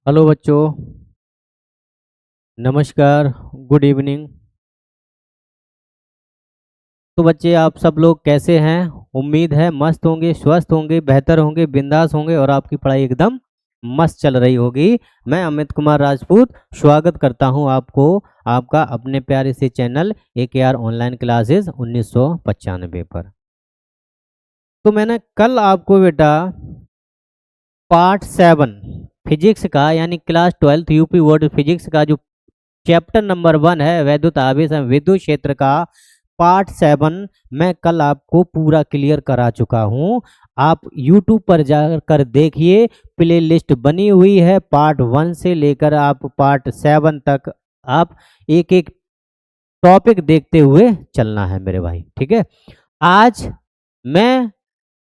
Hello बच्चों, नमस्कार, good evening. तो बच्चे आप सब लोग कैसे हैं? उम्मीद है मस्त होंगे, स्वस्थ होंगे, बेहतर होंगे, बिंदास होंगे और आपकी पढ़ाई एकदम मस्त चल रही होगी। मैं अमित कुमार राजपूत स्वागत करता हूं आपको आपका अपने प्यारे से चैनल AKR ऑनलाइन क्लासेस 1995 पर। तो मैंने कल आपको बेटा पार्ट 7 फिजिक्स का यानी क्लास 12 यूपी बोर्ड फिजिक्स का जो चैप्टर नंबर 1 है वैद्युत आवेश एवं विद्युत क्षेत्र का पार्ट 7 मैं कल आपको पूरा क्लियर करा चुका हूं। आप YouTube पर जाकर देखिए, प्ले लिस्ट बनी हुई है पार्ट 1 से लेकर आप पार्ट 7 तक। आप एक एक टॉपिक देखते हुए चलना है मेरे भाई, ठीक है। आज मैं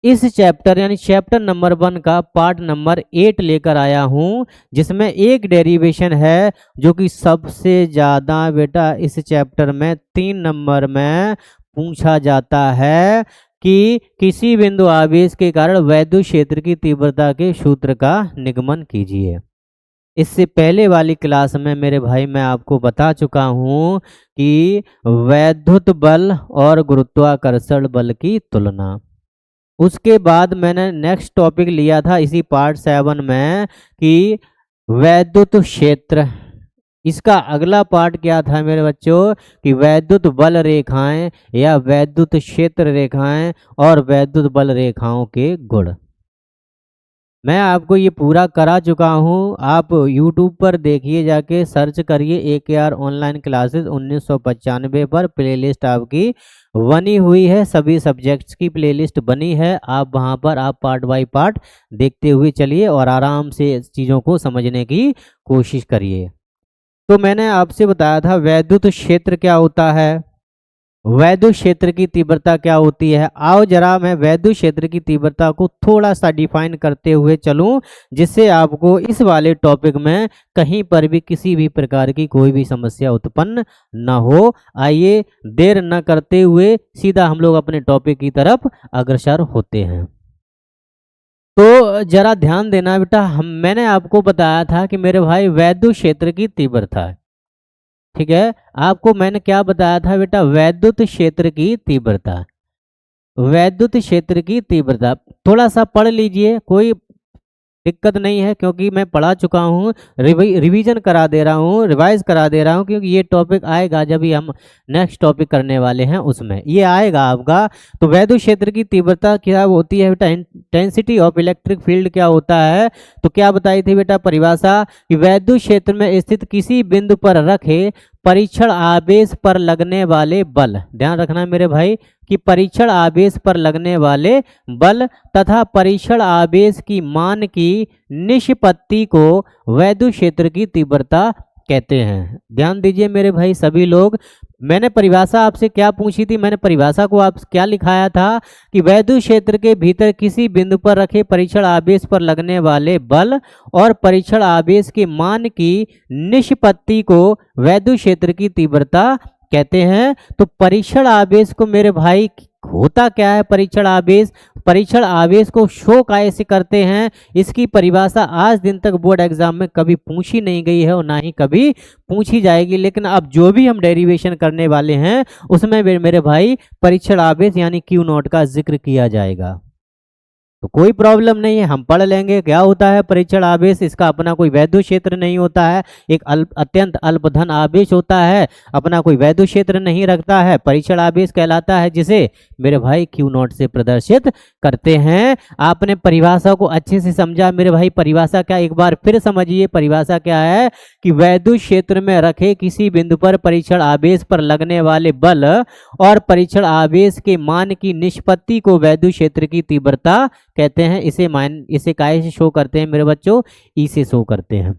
इस चैप्टर यानी चैप्टर नंबर 1 का पार्ट नंबर 8 लेकर आया हूं, जिसमें एक डेरिवेशन है जो कि सबसे ज़्यादा बेटा इस चैप्टर में 3 नंबर में पूछा जाता है कि किसी बिंदु आवेश के कारण वैद्युत क्षेत्र की तीव्रता के सूत्र का निगमन कीजिए। इससे पहले वाली क्लास में मेरे भाई मैं आपको बता चुका हूं कि वैद्युत बल और गुरुत्वाकर्षण बल की तुलना। उसके बाद मैंने नेक्स्ट टॉपिक लिया था इसी पार्ट 7 में कि वैद्युत क्षेत्र। इसका अगला पार्ट क्या था मेरे बच्चों कि वैद्युत बल रेखाएं या वैद्युत क्षेत्र रेखाएं और वैद्युत बल रेखाओं के गुण। मैं आपको ये पूरा करा चुका हूँ। आप YouTube पर देखिए, जाके सर्च करिए AKR ऑनलाइन क्लासेस 1995 पर। प्लेलिस्ट आपकी बनी हुई है, सभी सब्जेक्ट्स की प्लेलिस्ट बनी है। आप वहाँ पर आप पार्ट बाय पार्ट देखते हुए चलिए और आराम से चीज़ों को समझने की कोशिश करिए। तो मैंने आपसे बताया था वैद्युत क्षेत्र क्या होता है, वैद्युत क्षेत्र की तीव्रता क्या होती है। आओ जरा मैं वैद्युत क्षेत्र की तीव्रता को थोड़ा सा डिफाइन करते हुए चलूं, जिससे आपको इस वाले टॉपिक में कहीं पर भी किसी भी प्रकार की कोई भी समस्या उत्पन्न न हो। आइए देर न करते हुए सीधा हम लोग अपने टॉपिक की तरफ अग्रसर होते हैं। तो जरा ध्यान देना बेटा, मैंने आपको बताया था कि मेरे भाई वैद्युत क्षेत्र की तीव्रता है, ठीक है। आपको मैंने क्या बताया था बेटा, वैद्युत क्षेत्र की तीव्रता। वैद्युत क्षेत्र की तीव्रता थोड़ा सा पढ़ लीजिए, कोई दिक्कत नहीं है क्योंकि मैं पढ़ा चुका हूँ। रिवीजन करा दे रहा हूँ, रिवाइज करा दे रहा हूँ, क्योंकि ये टॉपिक आएगा जब भी हम नेक्स्ट टॉपिक करने वाले हैं उसमें ये आएगा आपका। तो वैद्युत क्षेत्र की तीव्रता क्या होती है बेटा, इंटेंसिटी ऑफ इलेक्ट्रिक फील्ड क्या होता है। तो क्या बताई थी बेटा परिभाषा कि वैद्युत क्षेत्र में स्थित किसी बिंदु पर रखे परीक्षण आवेश पर लगने वाले बल, ध्यान रखना मेरे भाई कि परीक्षण आवेश पर लगने वाले बल तथा परीक्षण आवेश की मान की निष्पत्ति को वैद्युत क्षेत्र की तीव्रता कहते हैं। ध्यान दीजिए मेरे भाई सभी लोग, मैंने परिभाषा आपसे क्या पूछी थी, मैंने परिभाषा को आप क्या लिखाया था कि वैद्युत क्षेत्र के भीतर किसी बिंदु पर रखे परीक्षण आवेश पर लगने वाले बल और परीक्षण आवेश के मान की निष्पत्ति को वैद्युत क्षेत्र की तीव्रता कहते हैं। तो परीक्षण आवेश को मेरे भाई होता क्या है, परीक्षण आवेश, परीक्षण आवेश को शो कैसे करते हैं, इसकी परिभाषा आज दिन तक बोर्ड एग्जाम में कभी पूछी नहीं गई है और ना ही कभी पूछी जाएगी। लेकिन अब जो भी हम डेरिवेशन करने वाले हैं उसमें मेरे भाई परीक्षण आवेश यानी Q0 का जिक्र किया जाएगा। तो कोई प्रॉब्लम नहीं है, हम पढ़ लेंगे क्या होता है परीक्षण आवेश। इसका अपना कोई वैद्युत क्षेत्र नहीं होता है, एक अत्यंत अल्पधन आवेश होता है, अपना कोई वैद्युत क्षेत्र नहीं रखता है। परीक्षण आवेश कहलाता है जिसे मेरे भाई Q0 से प्रदर्शित करते हैं। आपने परिभाषा को अच्छे से समझा मेरे भाई। परिभाषा क्या, एक बार फिर समझिए परिभाषा क्या है कि वैद्युत क्षेत्र में रखे किसी बिंदु पर परीक्षण आवेश पर लगने वाले बल और परीक्षण आवेश के मान की निष्पत्ति को वैद्युत क्षेत्र की तीव्रता कहते हैं। इसे काय से शो करते हैं मेरे बच्चों, ई से शो करते हैं।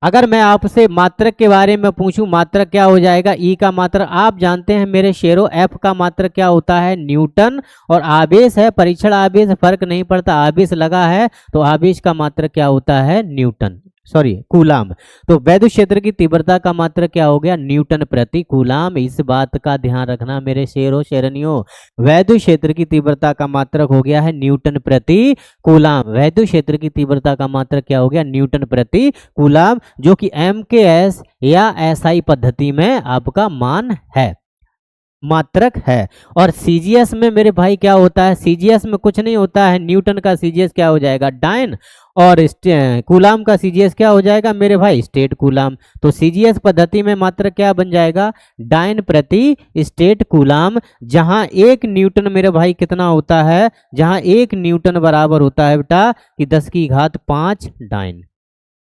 अगर मैं आपसे मात्रक के बारे में पूछूं, मात्रक क्या हो जाएगा, ई का मात्रक आप जानते हैं मेरे शेरों, एफ का मात्रक क्या होता है, न्यूटन, और आवेश है परीक्षण आवेश, फर्क नहीं पड़ता, आवेश लगा है तो आवेश का मात्रक क्या होता है, न्यूटन। Sorry coulomb. तो वैद्युत क्षेत्र की तीव्रता का मात्रक क्या हो गया, न्यूटन प्रति कूलाम। इस बात का ध्यान रखना मेरे शेरों शेरनियों, वैद्युत क्षेत्र की तीव्रता का मात्रक हो गया है न्यूटन प्रति कूलाम। वैद्युत क्षेत्र की तीव्रता का मात्रक क्या हो गया, न्यूटन प्रति कूलाम, जो कि MKS या SI पद्धति में आपका मान है, मात्रक है। और CGS में मेरे भाई क्या होता है, CGS में कुछ नहीं होता है, न्यूटन का CGS क्या हो जाएगा, डाइन, और कूलाम का CGS क्या हो जाएगा मेरे भाई, स्टेट कूलाम। तो CGS पद्धति में मात्रक क्या बन जाएगा, डाइन प्रति स्टेट कूलाम, जहां 1 न्यूटन मेरे भाई कितना होता है, जहां 1 न्यूटन बराबर होता है बेटा कि 10⁵ डाइन,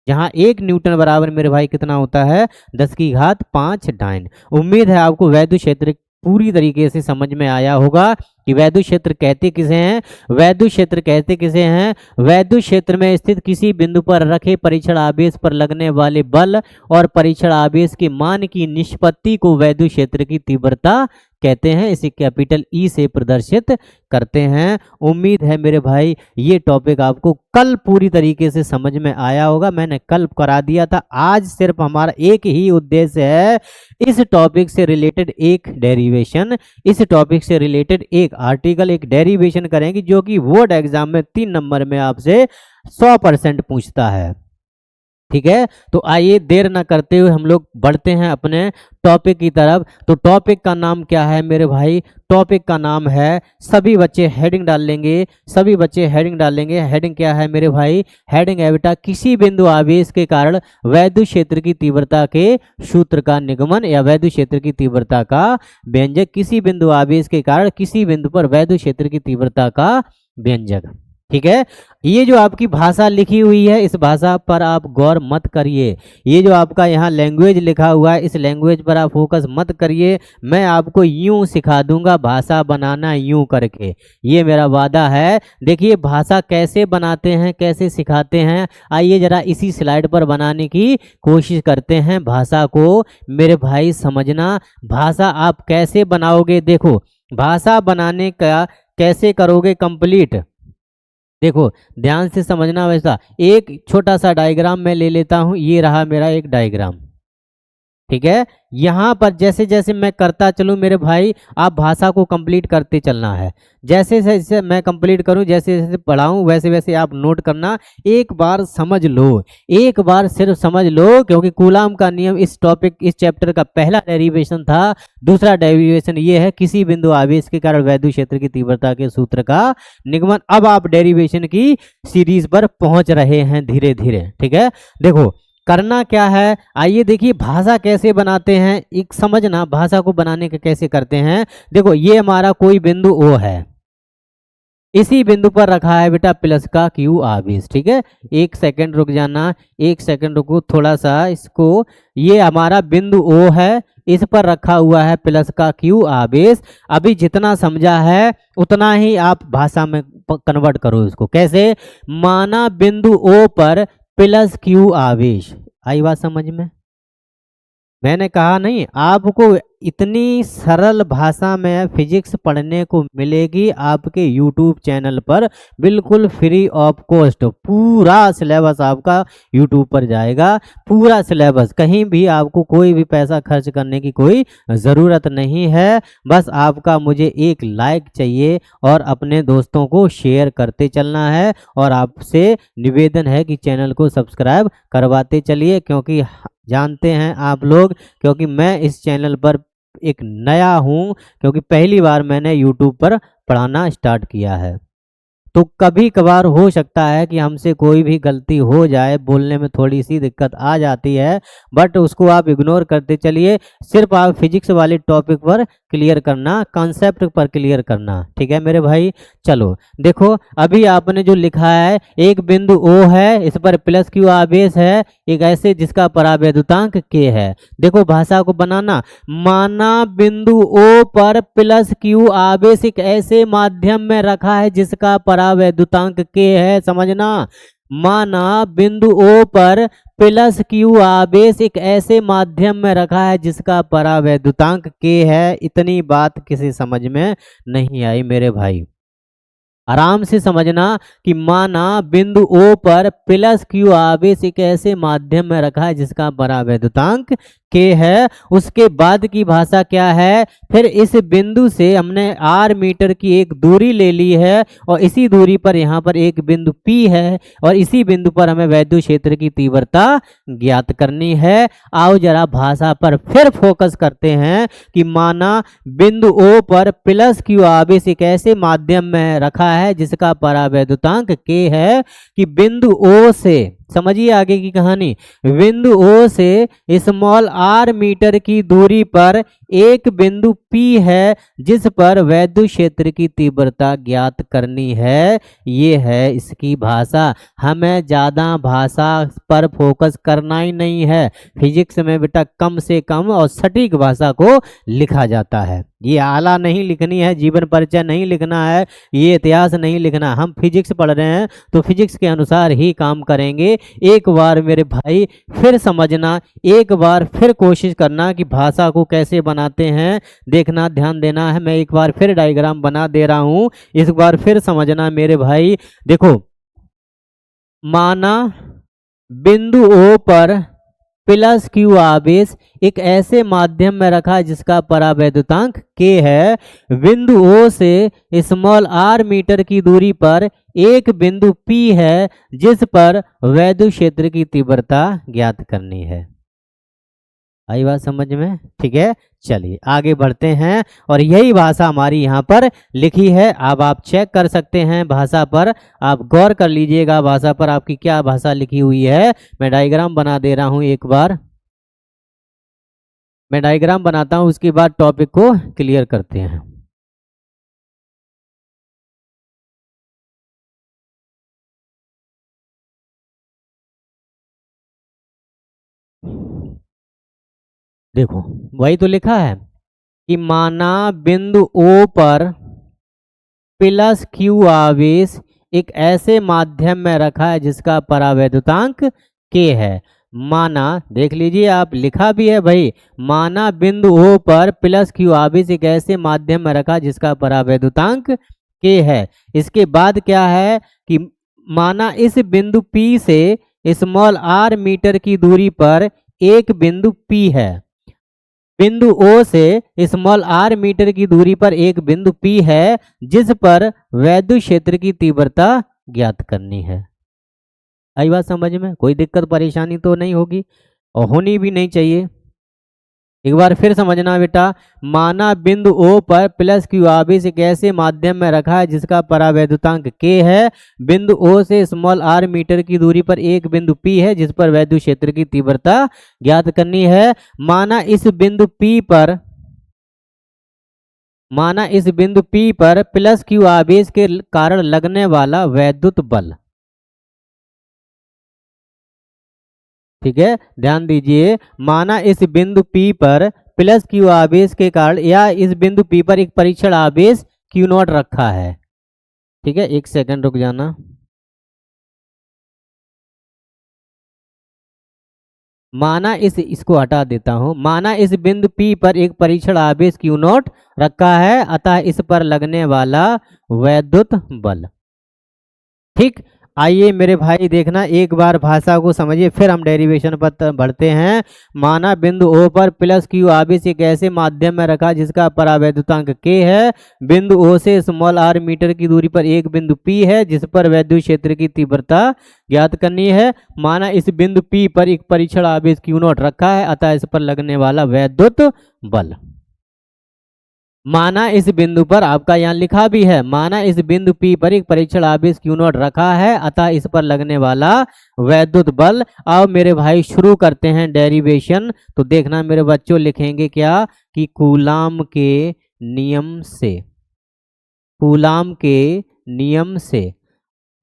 जहां 1 न्यूटन बराबर मेरे भाई कितना होता है, 10⁵ डाइन। उम्मीद है आपको वैद्युत क्षेत्र पूरी तरीके से समझ में आया होगा कि वैद्युत क्षेत्र कहते किसे हैं। वैद्युत क्षेत्र कहते किसे हैं, वैद्युत क्षेत्र में स्थित किसी बिंदु पर रखे परीक्षण आवेश पर लगने वाले बल और परीक्षण आवेश के मान की निष्पत्ति को वैद्युत क्षेत्र की तीव्रता कहते हैं। इसे कैपिटल E से प्रदर्शित करते हैं। उम्मीद है मेरे भाई ये टॉपिक आपको कल पूरी तरीके से समझ में आया होगा। मैंने कल करा दिया था, आज सिर्फ हमारा एक ही उद्देश्य है, इस टॉपिक से रिलेटेड एक डेरिवेशन, इस टॉपिक से रिलेटेड एक आर्टिकल, एक डेरिवेशन करेंगे जो कि बोर्ड एग्जाम में 3 नंबर में आपसे 100% पूछता है। ठीक है, तो आइए देर ना करते हुए हम लोग बढ़ते हैं अपने टॉपिक की तरफ। तो टॉपिक का नाम क्या है मेरे भाई, टॉपिक का नाम है, सभी बच्चे हेडिंग डाल लेंगे, सभी बच्चे हेडिंग डाल लेंगे। हेडिंग क्या है मेरे भाई, हेडिंग है बेटा किसी बिंदु आवेश के कारण वैद्युत क्षेत्र की तीव्रता के सूत्र का निगमन या वैद्युत क्षेत्र की तीव्रता का व्यंजक। किसी बिंदु आवेश के कारण किसी बिंदु पर वैद्युत क्षेत्र की तीव्रता का व्यंजक। ठीक है, ये जो आपकी भाषा लिखी हुई है इस भाषा पर आप गौर मत करिए। ये जो आपका यहाँ लैंग्वेज लिखा हुआ है इस लैंग्वेज पर आप फोकस मत करिए। मैं आपको यूं सिखा दूंगा भाषा बनाना यूं करके, ये मेरा वादा है। देखिए भाषा कैसे बनाते हैं, कैसे सिखाते हैं, आइए जरा इसी स्लाइड पर बनाने की कोशिश करते हैं। भाषा को मेरे भाई समझना, भाषा आप कैसे बनाओगे, देखो भाषा बनाने का कैसे करोगे कंप्लीट, देखो ध्यान से समझना। वैसा एक छोटा सा डायग्राम मैं ले लेता हूं, ये रहा मेरा एक डायग्राम। ठीक है, यहाँ पर जैसे जैसे मैं करता चलूँ मेरे भाई, आप भाषा को कंप्लीट करते चलना है। जैसे जैसे मैं कंप्लीट करूँ, जैसे जैसे पढ़ाऊँ वैसे वैसे आप नोट करना। एक बार समझ लो, एक बार सिर्फ समझ लो, क्योंकि कूलाम का नियम इस टॉपिक इस चैप्टर का पहला डेरिवेशन था। दूसरा डेरिवेशन ये है किसी बिंदु आवेश के कारण वैद्युत क्षेत्र की तीव्रता के सूत्र का निगमन। अब आप डेरिवेशन की सीरीज पर पहुंच रहे हैं धीरे धीरे। ठीक है, देखो करना क्या है, आइए देखिए भाषा कैसे बनाते हैं, एक समझना भाषा को बनाने के कैसे करते हैं। देखो ये हमारा कोई बिंदु O है, इसी बिंदु पर रखा है बेटा प्लस का Q आवेश। ठीक है, 1 सेकंड रुक जाना, 1 सेकंड रुको थोड़ा सा इसको। ये हमारा बिंदु O है, इस पर रखा हुआ है प्लस का Q आवेश। अभी जितना समझा है उतना ही आप भाषा में कन्वर्ट करो इसको। कैसे, माना बिंदु O पर प्लस Q आवेश, आई बात समझ में। मैंने कहा नहीं आपको इतनी सरल भाषा में फिजिक्स पढ़ने को मिलेगी आपके YouTube चैनल पर, बिल्कुल फ्री ऑफ कॉस्ट। पूरा सिलेबस आपका YouTube पर जाएगा, पूरा सिलेबस, कहीं भी आपको कोई भी पैसा खर्च करने की कोई ज़रूरत नहीं है। बस आपका मुझे एक लाइक चाहिए और अपने दोस्तों को शेयर करते चलना है। और आपसे निवेदन है कि चैनल को सब्सक्राइब करवाते चलिए, क्योंकि जानते हैं आप लोग, क्योंकि मैं इस चैनल पर एक नया हूं, क्योंकि पहली बार मैंने YouTube पर पढ़ाना स्टार्ट किया है। तो कभी कभार हो सकता है कि हमसे कोई भी गलती हो जाए, बोलने में थोड़ी सी दिक्कत आ जाती है, बट उसको आप इग्नोर करते चलिए। सिर्फ आप फिजिक्स वाले टॉपिक पर क्लियर करना, कॉन्सेप्ट पर क्लियर करना। ठीक है मेरे भाई, चलो देखो अभी आपने जो लिखा है, एक बिंदु O है, इस पर प्लस Q आवेश है, एक ऐसे जिसका परावैद्युतांक K है। देखो भाषा को बनाना, माना बिंदु O पर प्लस Q आवेश एक ऐसे माध्यम में रखा है जिसका परावैद्युतांक K है। समझना, माना बिंदु O पर प्लस Q आवेश एक ऐसे माध्यम में रखा है जिसका परावैद्युतांक K है। इतनी बात किसी समझ में नहीं आई मेरे भाई। आराम से समझना कि माना बिंदु O पर प्लस Q आवेश एक ऐसे माध्यम में रखा है जिसका परावैद्युतांक K है। उसके बाद की भाषा क्या है, फिर इस बिंदु से हमने R मीटर की एक दूरी ले ली है और इसी दूरी पर यहाँ पर एक बिंदु P है और इसी बिंदु पर हमें वैद्युत क्षेत्र की तीव्रता ज्ञात करनी है। आओ जरा भाषा पर फिर फोकस करते हैं कि माना बिंदु O पर प्लस Q आवेश एक ऐसे माध्यम में रखा है जिसका परावैद्युतांक K है कि बिंदु O से, समझिए आगे की कहानी, बिंदु O से स्मॉल r मीटर की दूरी पर एक बिंदु P है जिस पर वैद्युत क्षेत्र की तीव्रता ज्ञात करनी है। ये है इसकी भाषा। हमें ज़्यादा भाषा पर फोकस करना ही नहीं है। फिजिक्स में बेटा कम से कम और सटीक भाषा को लिखा जाता है। ये आला नहीं लिखनी है, जीवन परिचय नहीं लिखना है, ये इतिहास नहीं लिखना। हम फिजिक्स पढ़ रहे हैं तो फिजिक्स के अनुसार ही काम करेंगे। एक बार मेरे भाई फिर समझना, एक बार फिर कोशिश करना कि भाषा को कैसे बनाते हैं, देखना, ध्यान देना है। मैं एक बार फिर डायग्राम बना दे रहा हूं, इस बार फिर समझना मेरे भाई। देखो, माना बिंदु O पर प्लस Q आवेश एक ऐसे माध्यम में रखा है जिसका परावैद्युतांक K है। बिंदु O से स्मॉल r मीटर की दूरी पर एक बिंदु P है जिस पर वैद्युत क्षेत्र की तीव्रता ज्ञात करनी है। आई बात समझ में? ठीक है, चलिए आगे बढ़ते हैं और यही भाषा हमारी यहाँ पर लिखी है। अब आप चेक कर सकते हैं भाषा पर, आप गौर कर लीजिएगा भाषा पर आपकी क्या भाषा लिखी हुई है। मैं डायग्राम बना दे रहा हूँ, एक बार मैं डायग्राम बनाता हूँ, उसके बाद टॉपिक को क्लियर करते हैं। देखो, वही तो लिखा है कि माना बिंदु O पर प्लस Q आवेश एक ऐसे माध्यम में रखा है जिसका परावैद्युतांक K है। माना, देख लीजिए आप, लिखा भी है भाई, माना बिंदु O पर प्लस Q आवेश एक ऐसे माध्यम में रखा जिसका परावैद्युतांक K है। इसके बाद क्या है कि माना इस बिंदु P से स्मॉल r मीटर की दूरी पर एक बिंदु P है। बिंदु O से स्मॉल r मीटर की दूरी पर एक बिंदु P है जिस पर वैद्युत क्षेत्र की तीव्रता ज्ञात करनी है। आई बात समझ में? कोई दिक्कत परेशानी तो नहीं होगी और होनी भी नहीं चाहिए। एक बार फिर समझना बेटा, माना बिंदु O पर प्लस Q आवेश एक ऐसे माध्यम में रखा है जिसका परावैद्युतांक K है। बिंदु O से स्मॉल r मीटर की दूरी पर एक बिंदु P है जिस पर वैद्युत क्षेत्र की तीव्रता ज्ञात करनी है। माना इस बिंदु P पर प्लस Q आवेश के कारण लगने वाला वैद्युत बल, ठीक है, ध्यान दीजिए। माना इस बिंदु P पर प्लस Q आवेश के कारण या इस बिंदु P पर एक परीक्षण आवेश Q0 रखा है। ठीक है, एक सेकंड रुक जाना। माना इसको हटा देता हूं। माना इस बिंदु P पर एक परीक्षण आवेश Q0 रखा है, अतः इस पर लगने वाला वैद्युत बल। ठीक, आइए मेरे भाई देखना, एक बार भाषा को समझिए, फिर हम डेरिवेशन पर बढ़ते हैं। माना बिंदु O पर प्लस Q आवेश एक ऐसे माध्यम में रखा जिसका परावैद्युतांक K है। बिंदु O से स्मॉल r मीटर की दूरी पर एक बिंदु P है जिस पर वैद्युत क्षेत्र की तीव्रता ज्ञात करनी है। माना इस बिंदु P पर एक परीक्षण आवेश Q0 रखा है, अतः इस पर लगने वाला वैद्युत बल। माना इस बिंदु पर, आपका यहाँ लिखा भी है, माना इस बिंदु P पर एक परीक्षण आवेश Q0 रखा है, अतः इस पर लगने वाला वैद्युत बल। अब मेरे भाई शुरू करते हैं डेरिवेशन। तो देखना मेरे बच्चों, लिखेंगे क्या कि कूलाम के नियम से, कूलाम के नियम से।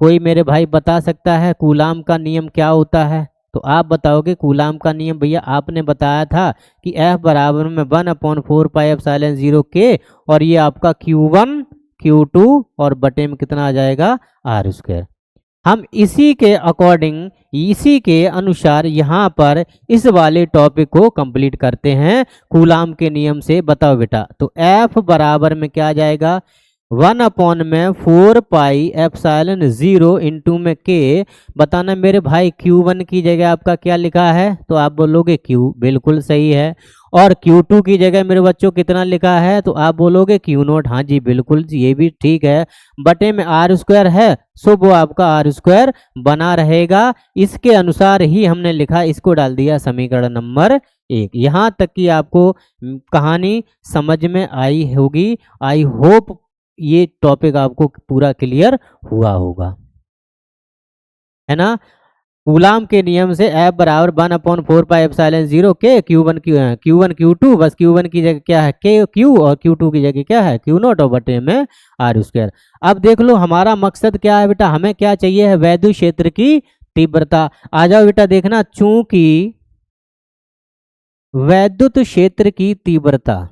कोई मेरे भाई बता सकता है कूलाम का नियम क्या होता है? तो आप बताओगे कूलाम का नियम भैया आपने बताया था कि F बराबर में 1/4πε0 K और ये आपका Q1 Q2 और बटे में कितना आ जाएगा R²। हम इसी के अकॉर्डिंग, इसी के अनुसार यहाँ पर इस वाले टॉपिक को कंप्लीट करते हैं कूलाम के नियम से। बताओ बेटा, तो F बराबर में क्या आ जाएगा, 1/4πε0 इंटू में के। बताना मेरे भाई Q1 की जगह आपका क्या लिखा है, तो आप बोलोगे Q, बिल्कुल सही है। और Q2 की जगह मेरे बच्चों कितना लिखा है, तो आप बोलोगे Q0, हाँ जी बिल्कुल, ये भी ठीक है। बटे में R² है, सो वो आपका R² बना रहेगा। इसके अनुसार ही हमने लिखा, इसको डाल दिया समीकरण नंबर 1। यहाँ तक कि आपको कहानी समझ में आई होगी। आई होप ये टॉपिक आपको पूरा क्लियर हुआ होगा, है ना। कूलाम के नियम से F बराबर 1/4πε0 के Q1 Q2, बस Q1 की जगह क्या है के Q, और Q2 की जगह क्या है Q0, और बटे में R²। अब देख लो हमारा मकसद क्या है बेटा, हमें क्या चाहिए है, वैद्युत क्षेत्र की तीव्रता। आ जाओ बेटा देखना, चूंकि वैद्युत क्षेत्र की तीव्रता,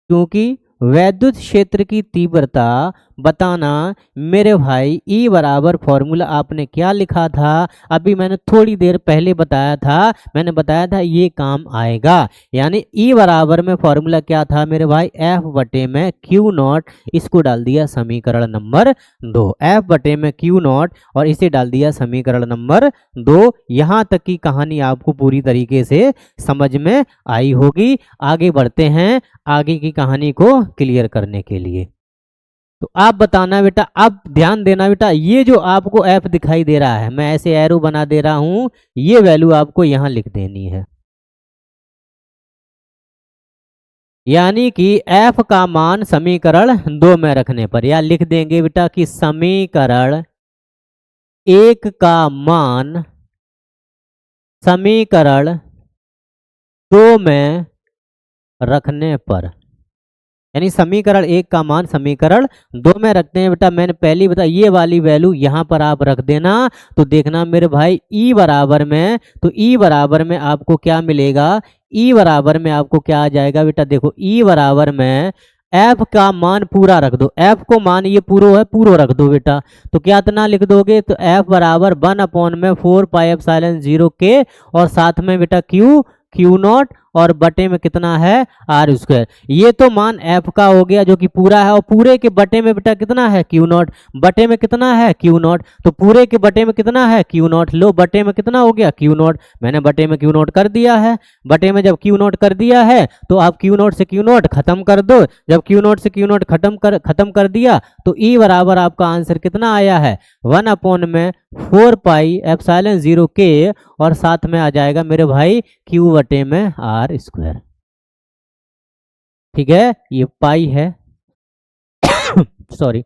क्योंकि वैद्युत क्षेत्र की तीव्रता बताना मेरे भाई E बराबर फॉर्मूला आपने क्या लिखा था, अभी मैंने थोड़ी देर पहले बताया था, मैंने बताया था ये काम आएगा। यानी E बराबर में फॉर्मूला क्या था मेरे भाई, F बटे में Q0, इसको डाल दिया समीकरण नंबर 2, F बटे में Q0 और इसे डाल दिया समीकरण नंबर 2। यहाँ तक की कहानी आपको पूरी तरीके से समझ में आई होगी। आगे बढ़ते हैं आगे की कहानी को क्लियर करने के लिए। तो आप बताना बेटा, अब ध्यान देना बेटा, ये जो आपको F दिखाई दे रहा है, मैं ऐसे एरो बना दे रहा हूं, ये वैल्यू आपको यहां लिख देनी है। यानी कि F का मान समीकरण 2 में रखने पर, या लिख देंगे बेटा कि समीकरण 1 का मान समीकरण 2 में रखने पर, यानी समीकरण 1 का मान समीकरण 2 में रखते हैं बेटा। मैंने पहले बताया ये वाली वैल्यू यहाँ पर आप रख देना, तो देखना मेरे भाई E बराबर में, तो E बराबर में आपको क्या मिलेगा, E बराबर में आपको क्या आ जाएगा बेटा, देखो E बराबर में F का मान पूरा रख दो, F को मान ये पूरा है, पूरा रख दो बेटा। तो क्या इतना लिख दोगे, तो F बराबर 1/4πε0 के, और साथ में बेटा Q0 और बटे में कितना है R²। ये तो मान F का हो गया जो कि पूरा है, और पूरे के बटे में बेटा कितना है Q0, बटे में कितना है Q0, तो पूरे के बटे में कितना है Q0, लो बटे में कितना हो गया Q0, मैंने बटे में Q0 कर दिया है। बटे में जब Q0 कर दिया है तो आप Q0 से Q0 खत्म कर दो, जब Q0 से Q0 खत्म कर दिया तो E बराबर आपका आंसर कितना आया है 1/4πε0 के, और साथ में आ जाएगा मेरे भाई Q बटे में R²। ठीक है, ये पाई है सॉरी,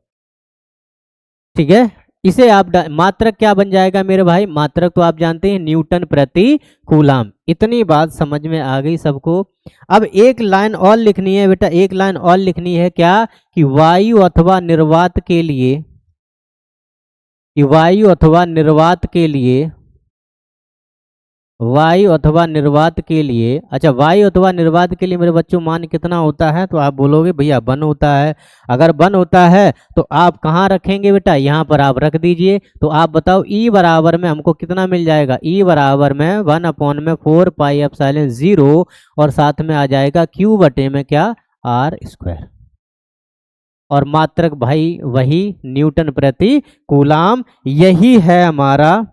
ठीक है। इसे आप मात्रक क्या बन जाएगा मेरे भाई, मात्रक तो आप जानते हैं न्यूटन प्रति कूलाम। इतनी बात समझ में आ गई सबको। अब एक लाइन और लिखनी है बेटा, एक लाइन और लिखनी है क्या, कि वायु अथवा निर्वात के लिए, कि वायु अथवा निर्वात के लिए, वायु अथवा निर्वात के लिए, अच्छा वायु अथवा निर्वात के लिए मेरे बच्चों मान कितना होता है, तो आप बोलोगे भैया 1 होता है। अगर 1 होता है तो आप कहाँ रखेंगे बेटा, यहाँ पर आप रख दीजिए। तो आप बताओ E बराबर में हमको कितना मिल जाएगा, E बराबर में 1/4πε0 और साथ में आ जाएगा Q बटे में क्या R²। और मात्रक भाई वही न्यूटन प्रति कूलाम। यही है हमारा,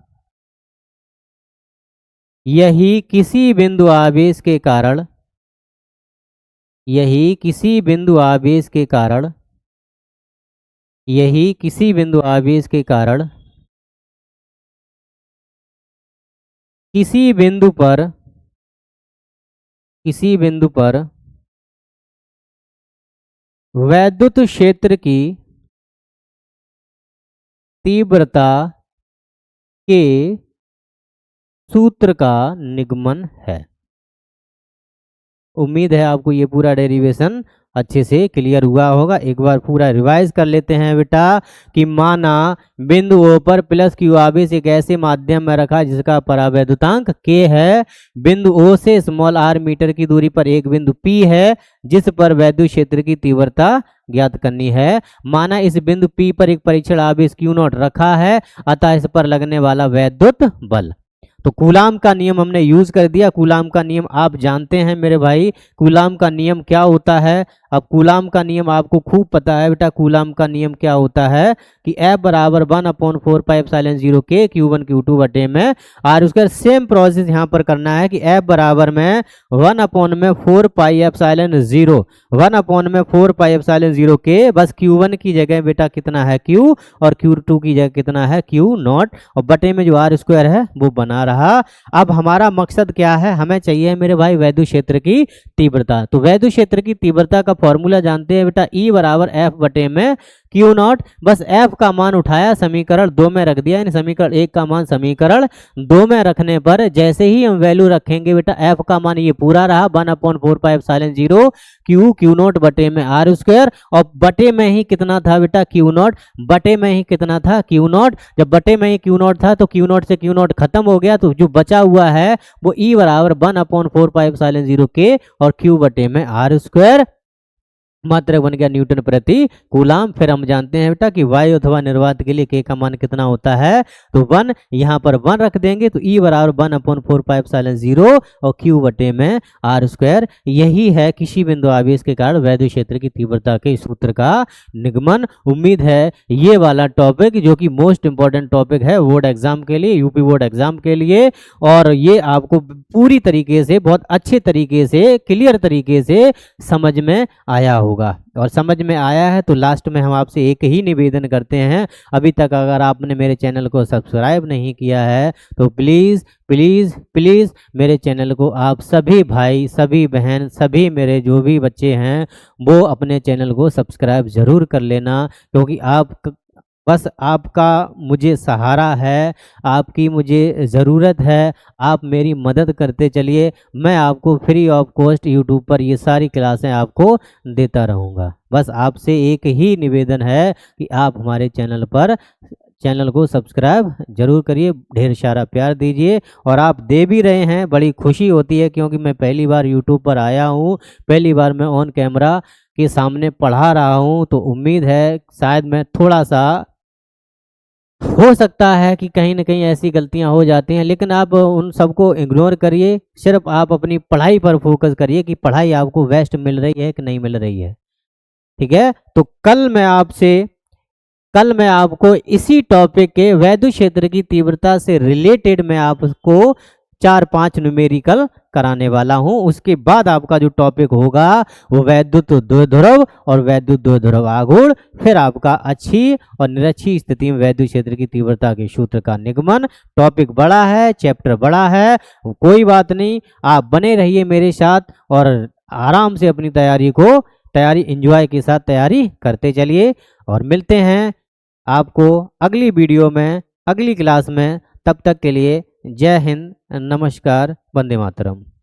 यही किसी बिंदु आवेश के कारण, यही किसी बिंदु आवेश के कारण, यही किसी बिंदु आवेश के कारण किसी बिंदु पर, किसी बिंदु पर वैद्युत क्षेत्र की तीव्रता के सूत्र का निगमन है। उम्मीद है आपको ये पूरा डेरिवेशन अच्छे से क्लियर हुआ होगा। एक बार पूरा रिवाइज कर लेते हैं बेटा, कि माना बिंदु O पर प्लस Q आवेश एक ऐसे माध्यम में रखा जिसका परावैद्युतांक K है। बिंदु O से स्मॉल r मीटर की दूरी पर एक बिंदु P है जिस पर वैद्युत क्षेत्र की तीव्रता ज्ञात करनी है। माना इस बिंदु P पर एक परीक्षण आवेश Q0 रखा है, अतः इस पर लगने वाला वैद्युत बल। तो कूलाम का नियम हमने यूज कर दिया। कूलाम का नियम आप जानते हैं मेरे भाई। कूलाम का नियम क्या होता है, अब कूलाम का नियम आपको खूब पता है बेटा। कूलाम का नियम क्या होता है कि F बराबर 1/4πε0 K Q1 Q2 बटे में आर स्क्वायर। सेम प्रोसेस यहाँ पर करना है कि F बराबर में 1/4πε0 1/4πε0 K, बस Q1 की जगह बेटा कितना है Q और Q2 की जगह कितना है Q0 और बटे में जो आर स्क्वायर है वो बना रहा। अब हमारा मकसद क्या है, हमें चाहिए मेरे भाई वैद्युत क्षेत्र की तीव्रता। तो वैद्युत क्षेत्र की तीव्रता का फॉर्मूला जानते हैं बेटा, E बराबर F बटे में Q0। बस F का मान उठाया, समीकरण 2 में रख दिया, यानी समीकरण 1 का मान समीकरण 2 में रखने पर जैसे ही हम वैल्यू रखेंगे बेटा, F का मान ये पूरा रहा 1/4πε0 Q0 बटे में आर स्क्वायर और बटे में ही कितना था बेटा Q0, बटे में ही कितना था Q0। जब बटे में ही Q0 था तो Q0 से Q0 खत्म हो गया, तो जो बचा हुआ है वो E बराबर 1/4πε0 K और Q बटे में आर स्क्वायर मात्रक बन गया न्यूटन प्रति कूलाम। फिर हम जानते हैं बेटा कि वायु अथवा निर्वात के लिए K का मान कितना होता है, तो 1, यहाँ पर 1 रख देंगे तो E बराबर 1/4πε0 और Q बटे में आर स्क्वायर। यही है किसी बिंदु आवेश के कारण वैद्युत क्षेत्र की तीव्रता के सूत्र का निगमन। उम्मीद है ये वाला टॉपिक जो कि मोस्ट इंपॉर्टेंट टॉपिक है बोर्ड एग्जाम के लिए, यूपी बोर्ड एग्जाम के लिए, और ये आपको पूरी तरीके से बहुत अच्छे तरीके से क्लियर तरीके से समझ में आया होगा। और समझ में आया है तो लास्ट में हम आपसे एक ही निवेदन करते हैं, अभी तक अगर आपने मेरे चैनल को सब्सक्राइब नहीं किया है तो प्लीज़ प्लीज़ प्लीज़ मेरे चैनल को आप सभी भाई, सभी बहन, सभी मेरे जो भी बच्चे हैं वो अपने चैनल को सब्सक्राइब ज़रूर कर लेना, क्योंकि बस आपका मुझे सहारा है, आपकी मुझे ज़रूरत है। आप मेरी मदद करते चलिए, मैं आपको फ्री ऑफ कॉस्ट यूट्यूब पर ये सारी क्लासें आपको देता रहूँगा। बस आपसे एक ही निवेदन है कि आप हमारे चैनल को सब्सक्राइब जरूर करिए, ढेर सारा प्यार दीजिए। और आप दे भी रहे हैं, बड़ी खुशी होती है, क्योंकि मैं पहली बार यूट्यूब पर आया हूँ, पहली बार मैं ऑन कैमरा के सामने पढ़ा रहा हूँ, तो उम्मीद है शायद मैं थोड़ा सा हो सकता है कि कहीं ना कहीं ऐसी गलतियां हो जाती हैं, लेकिन आप उन सबको इग्नोर करिए, सिर्फ आप अपनी पढ़ाई पर फोकस करिए कि पढ़ाई आपको बेस्ट मिल रही है कि नहीं मिल रही है। ठीक है, तो कल मैं आपको इसी टॉपिक के वैद्युत क्षेत्र की तीव्रता से रिलेटेड मैं आपको 4-5 न्यूमेरिकल कराने वाला हूं। उसके बाद आपका जो टॉपिक होगा वो वैद्युत द्विध्रुव और वैद्युत द्विध्रुव आघूर्ण, फिर आपका अच्छी और निरक्षी स्थिति में वैद्युत क्षेत्र की तीव्रता के सूत्र का निगमन। टॉपिक बड़ा है, चैप्टर बड़ा है, कोई बात नहीं, आप बने रहिए मेरे साथ और आराम से अपनी तैयारी एंजॉय के साथ तैयारी करते चलिए। और मिलते हैं आपको अगली वीडियो में, अगली क्लास में। तब तक के लिए जय हिंद, नमस्कार, वंदे मातरम।